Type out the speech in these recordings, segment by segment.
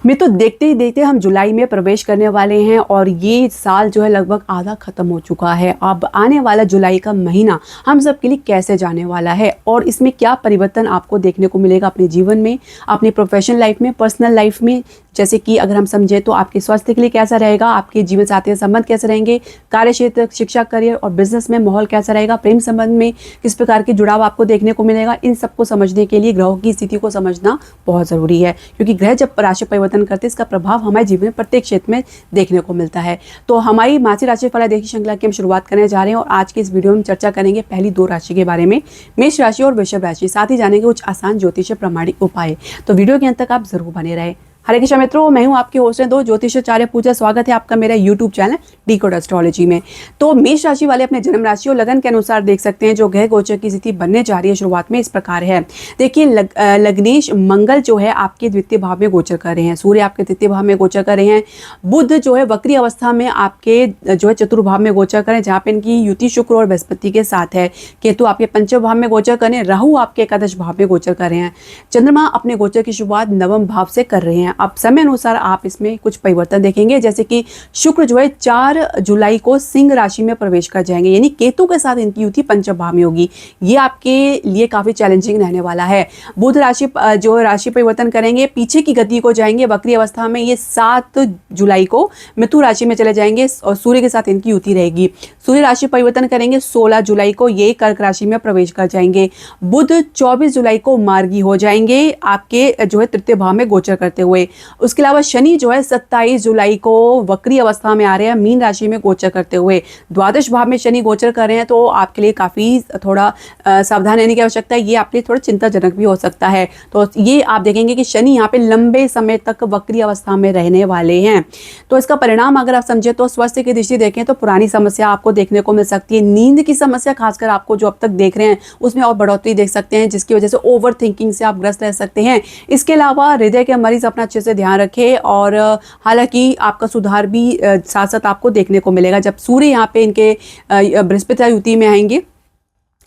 मैं तो देखते ही देखते हम जुलाई में प्रवेश करने वाले हैं और ये साल जो है लगभग आधा खत्म हो चुका है। अब आने वाला जुलाई का महीना हम सब के लिए कैसे जाने वाला है और इसमें क्या परिवर्तन आपको देखने को मिलेगा अपने जीवन में, अपनी प्रोफेशनल लाइफ में, पर्सनल लाइफ में। जैसे कि अगर हम समझे तो आपके स्वास्थ्य के लिए कैसा रहेगा, आपके जीवन साथी संबंध कैसे रहेंगे, कार्य क्षेत्र, शिक्षा, करियर और बिजनेस में माहौल कैसा रहेगा, प्रेम संबंध में किस प्रकार के जुड़ाव आपको देखने को मिलेगा। इन सबको समझने के लिए ग्रहों की स्थिति को समझना बहुत ज़रूरी है, क्योंकि ग्रह जब राशि परिवर्तन करते हैं इसका प्रभाव हमारे जीवन में प्रत्येक क्षेत्र में देखने को मिलता है। तो हमारी मासिक राशि फलादेश श्रृंखला की हम शुरुआत करने जा रहे हैं और आज के इस वीडियो में हम चर्चा करेंगे पहली दो राशि के बारे में, मेष राशि और वृषभ राशि। साथ ही जानेंगे कुछ आसान ज्योतिष प्रमाणिक उपाय। तो वीडियो के अंत तक आप जरूर बने रहे। हरे कृष्ण मित्रों, मैं हूं आपके होस्ट दो ज्योतिषाचार्य पूजा। स्वागत है आपका मेरा यूट्यूब चैनल डिकोड एस्ट्रोलॉजी में। तो मेष राशि वाले अपने जन्म राशि और लगन के अनुसार देख सकते हैं जो ग्रह गोचर की स्थिति बनने जा रही है शुरुआत में इस प्रकार है। देखिए लग्नेश मंगल जो है आपके द्वितीय भाव में गोचर कर रहे हैं, सूर्य आपके तृतीय भाव में गोचर कर रहे हैं, बुध जो है वक्री अवस्था में आपके जो है चतुर्थ भाव में गोचर करें जहाँ पे इनकी युति शुक्र और बृहस्पति के साथ है। केतु आपके पंचम भाव में गोचर करें, राहु आपके एकादश भाव में गोचर कर रहे हैं, चंद्रमा अपने गोचर की शुरुआत नवम भाव से कर रहे हैं। अब समय अनुसार आप इसमें कुछ परिवर्तन देखेंगे, जैसे कि शुक्र जो है 4 जुलाई को सिंह राशि में प्रवेश कर जाएंगे, यानी केतु के साथ इनकी युति पंचम भाव में होगी। ये आपके लिए काफी चैलेंजिंग रहने वाला है। बुध राशि जो राशि परिवर्तन करेंगे, पीछे की गति को जाएंगे वक्री अवस्था में, ये 7 जुलाई को मिथुन राशि में चले जाएंगे और सूर्य के साथ इनकी युति रहेगी। सूर्य राशि परिवर्तन करेंगे 16 जुलाई को, ये कर्क राशि में प्रवेश कर जाएंगे। बुध 24 जुलाई को मार्गी हो जाएंगे आपके जो है तृतीय भाव में गोचर करते हुए। उसके अलावा शनि जो है 27 जुलाई को वक्री अवस्था में आ रहे हैं मीन राशि में गोचर करते हुए। द्वादश भाव में शनि गोचर कर रहे हैं तो आपके लिए काफ़ी थोड़ा सावधान रहने की आवश्यकता है। ये आपके लिए थोड़ा चिंताजनक भी हो सकता है। तो ये आप देखेंगे कि शनि यहाँ पे लंबे समय तक वक्री अवस्था में रहने वाले हैं। तो इसका परिणाम अगर आप समझे तो स्वास्थ्य की दृष्टि देखें तो पुरानी समस्या आपको देखने को मिल सकती है। नींद की समस्या खासकर आपको जो अब तक देख रहे हैं उसमें और बढ़ोतरी देख सकते हैं, जिसकी वजह से ओवर थिंकिंग से आप ग्रस्त रह सकते हैं। इसके अलावा हृदय के मरीज अपना अच्छे से ध्यान रखें और हालांकि आपका सुधार भी साथ साथ आपको देखने को मिलेगा। जब सूर्य यहाँ पे इनके बृहस्पति युति में आएंगे,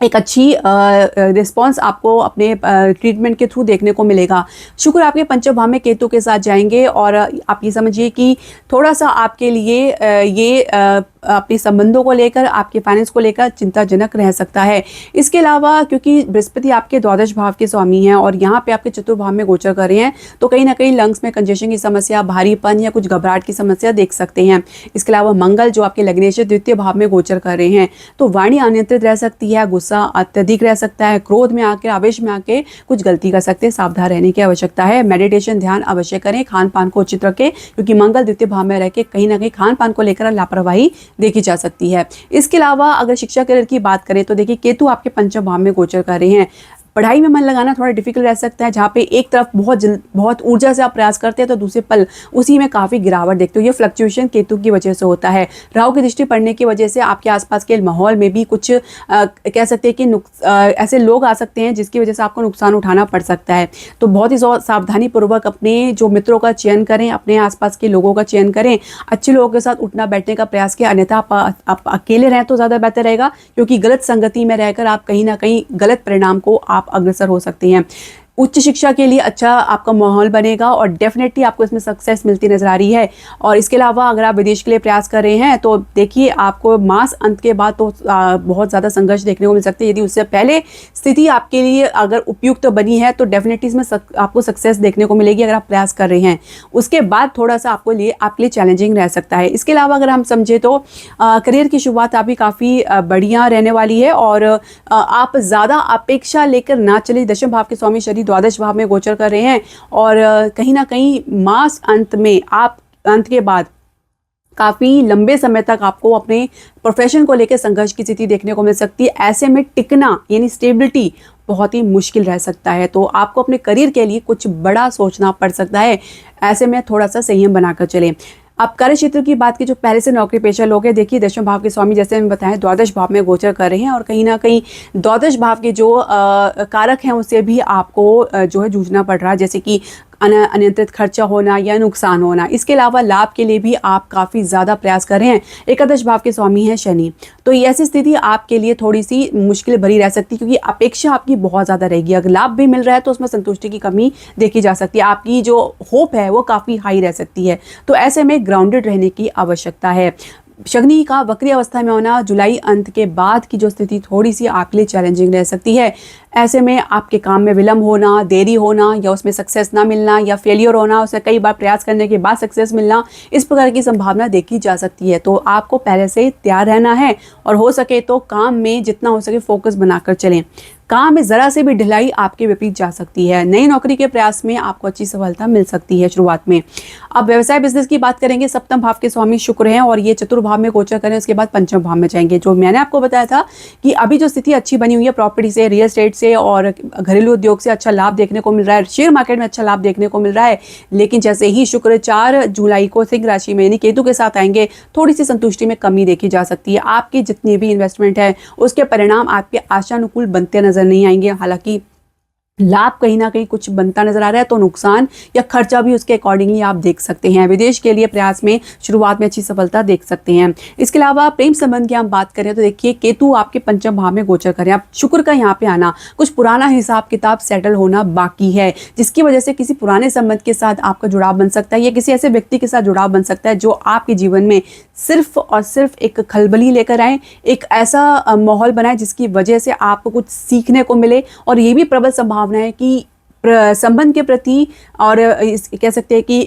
एक अच्छी रिस्पांस आपको अपने ट्रीटमेंट के थ्रू देखने को मिलेगा। शुक्र आपके पंचम भाव में केतु के साथ जाएंगे और आप ये समझिए कि थोड़ा सा आपके लिए ये अपने संबंधों को लेकर, आपके फाइनेंस को लेकर चिंताजनक रह सकता है। इसके अलावा क्योंकि बृहस्पति आपके द्वादश भाव के स्वामी हैं और यहाँ पे आपके चतुर्थ भाव में गोचर कर रहे हैं, तो कहीं ना कहीं लंग्स में कंजेशन की समस्या, भारीपन या कुछ घबराहट की समस्या देख सकते हैं। इसके अलावा मंगल जो आपके लग्नेश द्वितीय भाव में गोचर कर रहे हैं, तो वाणी अनियंत्रित रह सकती है, गुस्सा अत्यधिक रह सकता है, क्रोध में आके, आवेश में आके कुछ गलती कर सकते हैं। सावधान रहने की आवश्यकता है। मेडिटेशन ध्यान अवश्य करें, खान पान को उचित रखें, क्योंकि मंगल द्वितीय भाव में रह के कहीं ना कहीं खान पान को लेकर लापरवाही देखी जा सकती है। इसके अलावा अगर शिक्षा करियर की बात करें तो देखिए केतु आपके पंचम भाव में गोचर कर रहे हैं। पढ़ाई में मन लगाना थोड़ा डिफिकल्ट रह सकता है, जहाँ पे एक तरफ बहुत ऊर्जा से आप प्रयास करते हैं तो दूसरे पल उसी में काफ़ी गिरावट देखते हो। ये फ्लक्चुएशन केतु की वजह से होता है। राहु की दृष्टि पड़ने की वजह से आपके आसपास के माहौल में भी कुछ कह सकते हैं कि ऐसे लोग आ सकते हैं जिसकी वजह से आपको नुकसान उठाना पड़ सकता है। तो बहुत ही सावधानी पूर्वक अपने जो मित्रों का चयन करें, अपने आसपास के लोगों का चयन करें, अच्छे लोगों के साथ उठना बैठने का प्रयास करें। अन्यथा आप अकेले रहें तो ज़्यादा बेहतर रहेगा, क्योंकि गलत संगति में रहकर आप कहीं ना कहीं गलत परिणाम को आप अग्रसर हो सकते हैं। उच्च शिक्षा के लिए अच्छा आपका माहौल बनेगा और डेफिनेटली आपको इसमें सक्सेस मिलती नजर आ रही है। और इसके अलावा अगर आप विदेश के लिए प्रयास कर रहे हैं तो देखिए आपको मास अंत के बाद तो बहुत ज़्यादा संघर्ष देखने को मिल सकते हैं। यदि उससे पहले स्थिति आपके लिए अगर उपयुक्त बनी है तो डेफिनेटली इसमें आपको सक्सेस देखने को मिलेगी अगर आप प्रयास कर रहे हैं। उसके बाद थोड़ा सा आपके लिए चैलेंजिंग रह सकता है। इसके अलावा अगर हम समझे तो करियर की शुरुआत आपकी काफ़ी बढ़िया रहने वाली है और आप ज़्यादा अपेक्षा लेकर ना चले। दशम भाव के स्वामी शनि द्वादश भाव में गोचर कर रहे हैं और कहीं ना कहीं मास अंत में आप अंत के बाद काफ़ी लंबे समय तक आपको अपने प्रोफेशन को लेकर संघर्ष की स्थिति देखने को मिल सकती है। ऐसे में टिकना यानी स्टेबिलिटी बहुत ही मुश्किल रह सकता है। तो आपको अपने करियर के लिए कुछ बड़ा सोचना पड़ सकता है। ऐसे में थोड़ा सा संयम बनाकर चलें। अब कार्य क्षेत्र की बात की, जो पहले से नौकरी पेशा लोग हैं, देखिए दशम भाव के स्वामी जैसे हम बताएं द्वादश भाव में गोचर कर रहे हैं और कहीं ना कहीं द्वादश भाव के जो कारक हैं उससे भी आपको जो है जूझना पड़ रहा है। जैसे कि अनियंत्रित खर्चा होना या नुकसान होना। इसके अलावा लाभ के लिए भी आप काफ़ी ज़्यादा प्रयास कर रहे हैं। एकादश भाव के स्वामी हैं शनि, तो ये ऐसी स्थिति आपके लिए थोड़ी सी मुश्किल भरी रह सकती है, क्योंकि अपेक्षा आपकी बहुत ज़्यादा रहेगी। अगर लाभ भी मिल रहा है तो उसमें संतुष्टि की कमी देखी जा सकती है। आपकी जो होप है वो काफ़ी हाई रह सकती है। तो ऐसे में ग्राउंडेड रहने की आवश्यकता है। शनि का वक्री अवस्था में होना जुलाई अंत के बाद की जो स्थिति थोड़ी सी आपके लिए चैलेंजिंग रह सकती है। ऐसे में आपके काम में विलंब होना, देरी होना या उसमें सक्सेस ना मिलना या फेलियर होना, उसे कई बार प्रयास करने के बाद सक्सेस मिलना, इस प्रकार की संभावना देखी जा सकती है। तो आपको पहले से तैयार रहना है और हो सके तो काम में जितना हो सके फोकस बनाकर चलें। काम में ज़रा से भी ढिलाई आपके विपरीत जा सकती है। नई नौकरी के प्रयास में आपको अच्छी सफलता मिल सकती है शुरुआत में। अब व्यवसाय बिजनेस की बात करेंगे, सप्तम भाव के स्वामी शुक्र हैं और ये चतुर्थ भाव में गोचर करें, उसके बाद पंचम भाव में जाएंगे। जो मैंने आपको बताया था कि अभी जो स्थिति अच्छी बनी हुई है, प्रॉपर्टी से, रियल एस्टेट से और घरेलू उद्योग से अच्छा लाभ देखने को मिल रहा है, शेयर मार्केट में अच्छा लाभ देखने को मिल रहा है। लेकिन जैसे ही शुक्र 4 जुलाई को सिंह राशि में यानी केतु के साथ आएंगे, थोड़ी सी संतुष्टि में कमी देखी जा सकती है। आपकी जितनी भी इन्वेस्टमेंट है उसके परिणाम आपके आशानुकूल बनते नजर नहीं आएंगे। हालांकि लाभ कहीं ना कहीं कुछ बनता नजर आ रहा है, तो नुकसान या खर्चा भी उसके अकॉर्डिंगली आप देख सकते हैं। विदेश के लिए प्रयास में शुरुआत में अच्छी सफलता देख सकते हैं। इसके अलावा प्रेम संबंध की हम बात करें तो देखिए केतु आपके पंचम भाव में गोचर करें, अब शुक्र का यहाँ पे आना, कुछ पुराना हिसाब किताब सेटल होना बाकी है, जिसकी वजह से किसी पुराने संबंध के साथ आपका जुड़ाव बन सकता है या किसी ऐसे व्यक्ति के साथ जुड़ाव बन सकता है जो आपके जीवन में सिर्फ और सिर्फ एक खलबली लेकर आए, एक ऐसा माहौल बनाए जिसकी वजह से आपको कुछ सीखने को मिले। और ये भी प्रबल संभावना है कि संबंध के प्रति और कह सकते हैं कि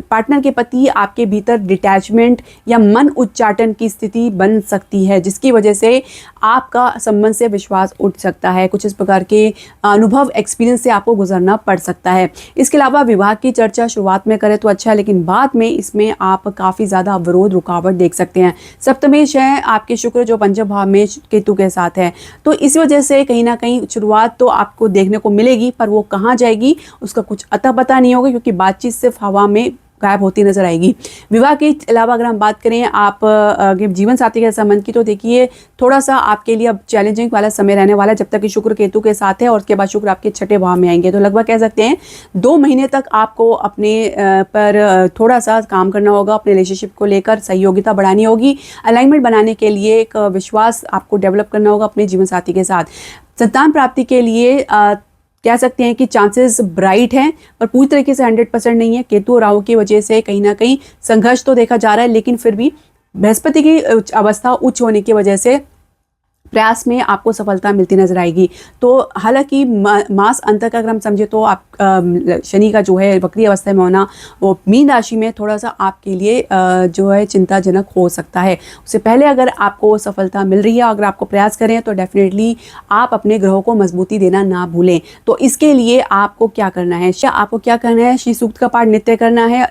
पार्टनर के प्रति आपके भीतर डिटैचमेंट या मन उच्चाटन की स्थिति बन सकती है, जिसकी वजह से आपका संबंध से विश्वास उठ सकता है। कुछ इस प्रकार के अनुभव एक्सपीरियंस से आपको गुजरना पड़ सकता है। इसके अलावा विवाह की चर्चा शुरुआत में करें तो अच्छा है, लेकिन बाद में इसमें आप काफ़ी ज़्यादा अवरोध रुकावट देख सकते हैं। सप्तमेश है आपके शुक्र जो पंचम भाव में केतु के साथ है, तो इस वजह से कहीं ना कहीं शुरुआत तो आपको देखने को मिलेगी, पर वो कहाँ जाएगी उसका कुछ अता पता नहीं होगा, क्योंकि बातचीत सिर्फ हवा में गायब होती नजर आएगी। विवाह के अलावा अगर हम बात करें आप जीवन साथी के संबंध की, तो देखिए थोड़ा सा आपके लिए अब चैलेंजिंग वाला समय रहने वाला है, जब तक कि शुक्र केतु के साथ है और उसके बाद शुक्र आपके छठे भाव में आएंगे। तो लगभग कह सकते हैं 2 महीने तक आपको अपने पर थोड़ा सा काम करना होगा, अपने रिलेशनशिप को लेकर सहयोगिता बढ़ानी होगी, अलाइनमेंट बनाने के लिए एक विश्वास आपको डेवलप करना होगा अपने जीवन साथी के साथ। संतान प्राप्ति के लिए कह सकते हैं कि चांसेस ब्राइट हैं, पर पूरी तरीके से 100% नहीं है। केतु और राहु की वजह से कहीं ना कहीं संघर्ष तो देखा जा रहा है, लेकिन फिर भी बृहस्पति की अवस्था उच्च होने की वजह से प्रयास में आपको सफलता मिलती नजर आएगी। तो हालांकि मास अंत का अगर हम समझे तो आप शनि का जो है वक्री अवस्था में होना वो मीन राशि में थोड़ा सा आपके लिए जो है चिंताजनक हो सकता है। उससे पहले अगर आपको सफलता मिल रही है, अगर आपको प्रयास करें तो डेफिनेटली आप अपने ग्रहों को मजबूती देना ना भूलें। तो इसके लिए आपको क्या करना है, श्री सूक्त का पाठ नित्य करना है,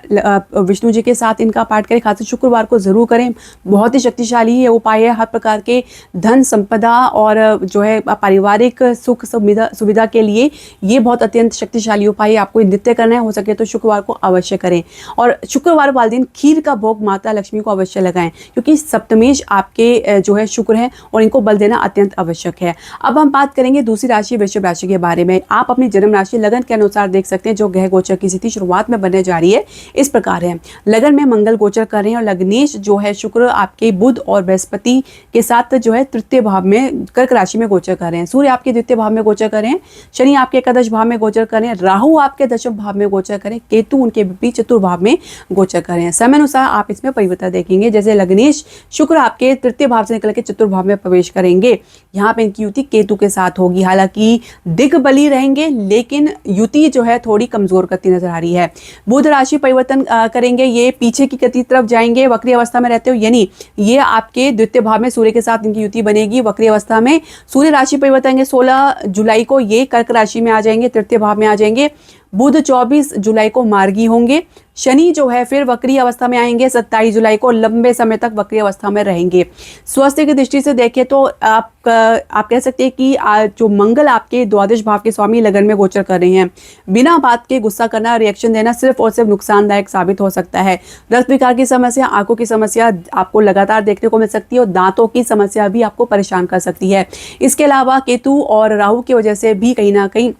विष्णु जी के साथ इनका पाठ करें, खासकर शुक्रवार को जरूर करें। बहुत ही शक्तिशाली ये उपाय है, हर प्रकार के धन संपदा और जो है पारिवारिक सुख सुविधा के लिए ये बहुत अत्यंत शक्तिशाली उपाय आपको नित्य करना है। हो सके तो शुक्रवार को अवश्य करें और शुक्रवार वाले दिन खीर का भोग माता लक्ष्मी को अवश्य लगाएं, क्योंकि सप्तमेश आपके जो है शुक्र है और इनको बल देना अत्यंत आवश्यक है। अब हम बात करेंगे दूसरी राशि वृषभ राशि के बारे में। आप अपनी जन्म राशि लगन के अनुसार देख सकते हैं जो ग्रह गोचर की स्थिति शुरुआत में बनने जा रही है इस प्रकार है। लगन में मंगल गोचर कर रहे हैं और लग्नेश जो है शुक्र आपके बुध और बृहस्पति के साथ जो है तृतीय भाव में कर्क राशि में गोचर कर रहे हैं। सूर्य आपके द्वितीय भाव में गोचर कर रहे हैं, शनि आपके एकादश भाव में गोचर कर रहे हैं, राहु आपके दशम भाव में गोचर करें, केतु उनके विपरीत चतुर्थ भाव में गोचर कर रहे हैं। समय अनुसार आप इसमें परिवर्तन देखेंगे, जैसे लग्नेश शुक्र आपके तृतीय भाव से निकल के चतुर्थ भाव में प्रवेश करेंगे, यहाँ पे इनकी युति केतु के साथ होगी। हालांकि दिग्बली रहेंगे लेकिन युति जो है थोड़ी कमजोर गति नजर आ रही है। बुध राशि परिवर्तन करेंगे, ये पीछे की गति तरफ जाएंगे वक्री अवस्था में रहते हो, यानी ये आपके द्वितीय भाव में सूर्य के साथ इनकी युति बनेगी वक्री अवस्था में। सूर्य राशि परिवर्तन 16 जुलाई को ये कर्क राशि में आ जाएंगे, तृतीय भाव में आ जाएंगे। बुध 24 जुलाई को मार्गी होंगे। शनि जो है फिर वक्री अवस्था में आएंगे 27 जुलाई को, लंबे समय तक वक्री अवस्था में रहेंगे। स्वास्थ्य की दृष्टि से देखें तो आप कह सकते हैं कि जो मंगल आपके द्वादश भाव के स्वामी लगन में गोचर कर रहे हैं, बिना बात के गुस्सा करना, रिएक्शन देना सिर्फ और सिर्फ नुकसानदायक साबित हो सकता है। रक्त विकार की समस्या, आंखों की समस्या आपको लगातार देखने को मिल सकती है और दांतों की समस्या भी आपको परेशान कर सकती है। इसके अलावा केतु और राहु की वजह से भी कहीं ना कहीं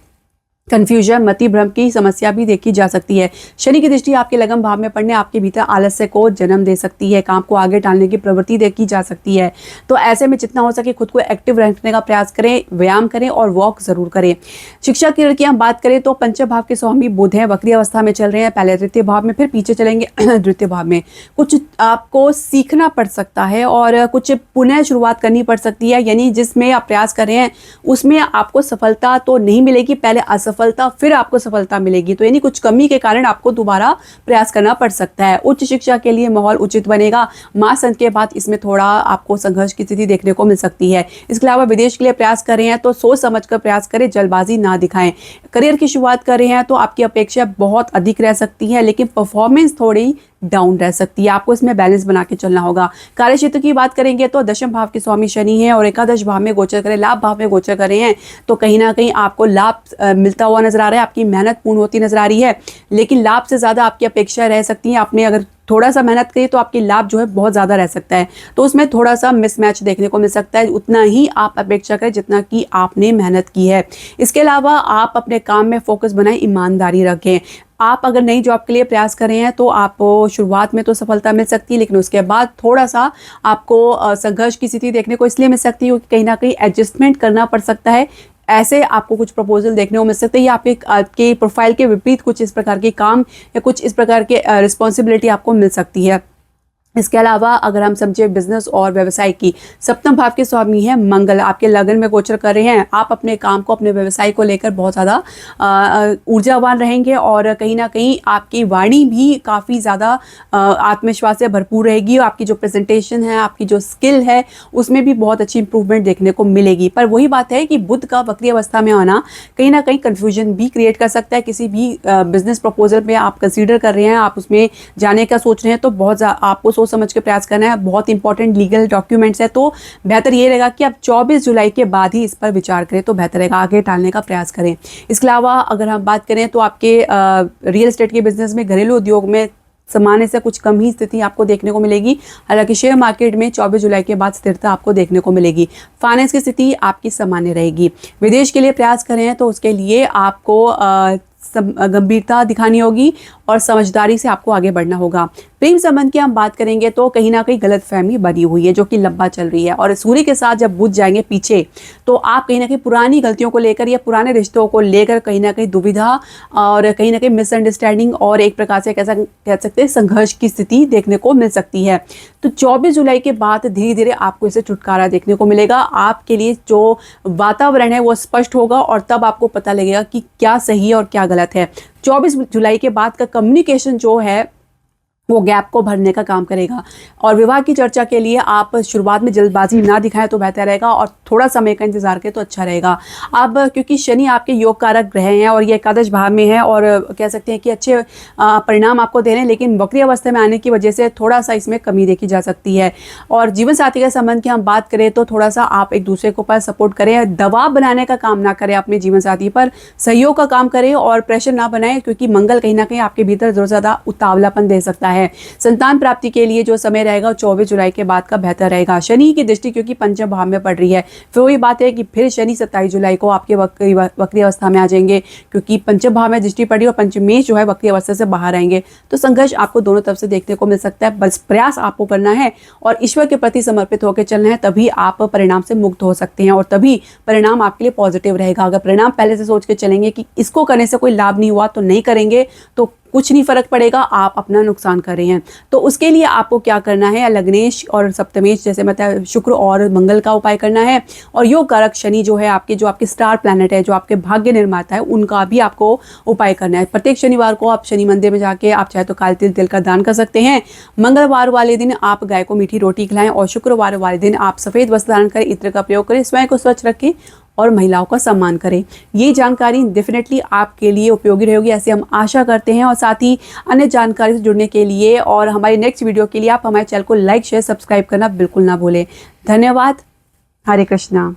कंफ्यूजन, मति भ्रम की समस्या भी देखी जा सकती है। शनि की दृष्टि आपके लगन भाव में पड़ने आपके भीतर आलस्य को जन्म दे सकती है, काम को आगे टालने की प्रवृत्ति देखी जा सकती है। तो ऐसे में जितना हो सके खुद को एक्टिव रखने का प्रयास करें, व्यायाम करें और वॉक जरूर करें। शिक्षा की की हम बात करें तो पंचम भाव के स्वामी बुध है, वक्री अवस्था में चल रहे हैं, पहले तृतीय भाव में, फिर पीछे चलेंगे द्वितीय भाव में। कुछ आपको सीखना पड़ सकता है और कुछ पुनः शुरुआत करनी पड़ सकती है, यानी जिसमें आप प्रयास कर रहे हैं उसमें आपको सफलता तो नहीं मिलेगी, पहले असफलता फिर आपको सफलता मिलेगी। तो यानी कुछ कमी के कारण आपको दोबारा प्रयास करना पड़ सकता है। उच्च शिक्षा के लिए माहौल उचित बनेगा। माह संत के बाद इसमें थोड़ा आपको संघर्ष की स्थिति देखने को मिल सकती है। इसके अलावा विदेश के लिए प्रयास कर रहे हैं तो सोच समझ कर प्रयास करें, जल्दबाजी ना दिखाएं। करियर की शुरुआत कर रहे हैं तो आपकी अपेक्षा बहुत अधिक रह सकती है, लेकिन परफॉर्मेंस थोड़ी डाउन रह सकती है। आपको इसमें बैलेंस बना के चलना होगा। कार्य क्षेत्र की बात करेंगे तो दशम भाव के स्वामी शनि है और एकादश भाव में गोचर करें, लाभ भाव में गोचर कर रहे हैं, तो कहीं ना कहीं आपको लाभ मिलता हुआ नजर आ रहा है, आपकी मेहनत पूर्ण होती नजर आ रही है। लेकिन लाभ से ज़्यादा आपकी अपेक्षा रह सकती है। आपने अगर थोड़ा सा मेहनत करी तो आपकी लाभ जो है बहुत ज़्यादा रह सकता है, तो उसमें थोड़ा सा मिसमैच देखने को मिल सकता है। उतना ही आप अपेक्षा करें जितना कि आपने मेहनत की है। इसके अलावा आप अपने काम में फोकस बनाएं, ईमानदारी रखें। आप अगर नई जॉब के लिए प्रयास कर रहे हैं तो आपको शुरुआत में तो सफलता मिल सकती है, लेकिन उसके बाद थोड़ा सा आपको संघर्ष की स्थिति देखने को इसलिए मिल सकती है कि कहीं ना कहीं एडजस्टमेंट करना पड़ सकता है। ऐसे आपको कुछ प्रपोजल देखने को मिल सकते हैं या आपके प्रोफाइल के विपरीत कुछ इस प्रकार के काम या कुछ इस प्रकार के रिस्पॉन्सिबिलिटी आपको मिल सकती है। इसके अलावा अगर हम समझे बिजनेस और व्यवसाय की, सप्तम भाव के स्वामी है मंगल, आपके लगन में गोचर कर रहे हैं। आप अपने काम को, अपने व्यवसाय को लेकर बहुत ज़्यादा ऊर्जावान रहेंगे और कहीं ना कहीं आपकी वाणी भी काफ़ी ज़्यादा आत्मविश्वास से भरपूर रहेगी और आपकी जो प्रेजेंटेशन है, आपकी जो स्किल है, उसमें भी बहुत अच्छी इंप्रूवमेंट देखने को मिलेगी। पर वही बात है कि बुध का वक्री अवस्था में आना कहीं ना कहीं कन्फ्यूजन भी क्रिएट कर सकता है। किसी भी बिजनेस प्रपोजल में आप कंसीडर कर रहे हैं, आप उसमें जाने का सोच रहे हैं, तो बहुत आपको सोच समझ के प्रयास करना है। बहुत इंपॉर्टेंट लीगल डॉक्यूमेंट्स है, तो बेहतर ये रहेगा कि आप 24 जुलाई के बाद ही इस पर विचार करें तो बेहतर रहेगा, आगे टालने का प्रयास करें। इसके अलावा अगर हम बात करें तो आपके रियल एस्टेट के बिजनेस में, घरेलू उद्योग में सामान्य से कुछ कम ही स्थिति आपको देखने को मिलेगी। हालांकि शेयर मार्केट में 24 जुलाई के बाद स्थिरता आपको देखने को मिलेगी। फाइनेंस की स्थिति आपकी सामान्य रहेगी। विदेश के लिए प्रयास करें तो उसके लिए आपको गंभीरता दिखानी होगी और समझदारी से आपको आगे बढ़ना होगा। प्रेम संबंध की हम बात करेंगे तो कहीं ना कहीं गलतफहमी बनी हुई है जो कि लंबा चल रही है, और सूर्य के साथ जब बुझ जाएंगे पीछे तो आप कहीं ना कहीं पुरानी गलतियों को लेकर या पुराने रिश्तों को लेकर कहीं ना कहीं दुविधा और कहीं ना कहीं मिसअंडरस्टैंडिंग और एक प्रकार से कैसा कह सकते हैं संघर्ष की स्थिति देखने को मिल सकती है। तो 24 जुलाई के बाद धीरे धीरे आपको इसे छुटकारा देखने को मिलेगा। आपके लिए जो वातावरण है वो स्पष्ट होगा और तब आपको पता लगेगा कि क्या सही है और क्या गलत है। 24 जुलाई के बाद का कम्युनिकेशन जो है वो गैप को भरने का काम करेगा। और विवाह की चर्चा के लिए आप शुरुआत में जल्दबाजी ना दिखाएं तो बेहतर रहेगा और थोड़ा समय का इंतजार करें तो अच्छा रहेगा। अब क्योंकि शनि आपके योग कारक ग्रह हैं और ये एकादश भाव में है और कह सकते हैं कि अच्छे परिणाम आपको दे रहे हैं, लेकिन वक्री अवस्था में आने की वजह से थोड़ा सा इसमें कमी देखी जा सकती है। और जीवन साथी के संबंध की हम बात करें तो थोड़ा सा आप एक दूसरे को पर सपोर्ट करें, दबाव बनाने का काम ना करें, अपने जीवन साथी पर सहयोग का काम करें और प्रेशर ना बनाएं, क्योंकि मंगल कहीं ना कहीं आपके भीतर जो ज़्यादा उतावलापन दे सकता है। संतान प्राप्ति के लिए जो समय रहेगा 24 जुलाई के बाद का बेहतर रहेगा। शनि की दृष्टि क्योंकि पंचम भाव में पड़ रही है, फिर वही बात है कि फिर शनि 27 जुलाई को आपके वक्री अवस्था में आ जाएंगे, क्योंकि पंचम भाव में दृष्टि पड़ी और पंचमेश जो है वक्री अवस्था से बाहर आएंगे। तो संघर्ष आपको दोनों तरफ से देखने को मिल सकता है। बस प्रयास आपको करना है और ईश्वर के प्रति समर्पित होकर चलना है, तभी आप परिणाम से मुक्त हो सकते हैं और तभी परिणाम आपके लिए पॉजिटिव रहेगा। अगर परिणाम पहले से सोच के चलेंगे कि इसको करने से कोई लाभ नहीं हुआ तो नहीं करेंगे तो कुछ नहीं फर्क पड़ेगा, आप अपना नुकसान कर रहे हैं। तो उसके लिए आपको क्या करना है, लग्नेश और सप्तमेश जैसे मतलब शुक्र और मंगल का उपाय करना है, और योग कारक शनि जो है आपके स्टार प्लैनेट है, जो आपके भाग्य निर्माता है, उनका भी आपको उपाय करना है। प्रत्येक शनिवार को आप शनि मंदिर में जाके आप चाहे तो काले तिल का दान कर सकते हैं। मंगलवार वाले दिन आप गाय को मीठी रोटी खिलाएं और शुक्रवार वाले दिन आप सफ़ेद वस्त्र धारण करें, इत्र का प्रयोग करें, स्वयं को स्वच्छ रखें और महिलाओं का सम्मान करें। ये जानकारी डेफिनेटली आपके लिए उपयोगी रहेगी, ऐसे हम आशा करते हैं। और साथ ही अन्य जानकारी से जुड़ने के लिए और हमारी नेक्स्ट वीडियो के लिए आप हमारे चैनल को लाइक, शेयर, सब्सक्राइब करना बिल्कुल ना भूलें। धन्यवाद। हरे कृष्णा।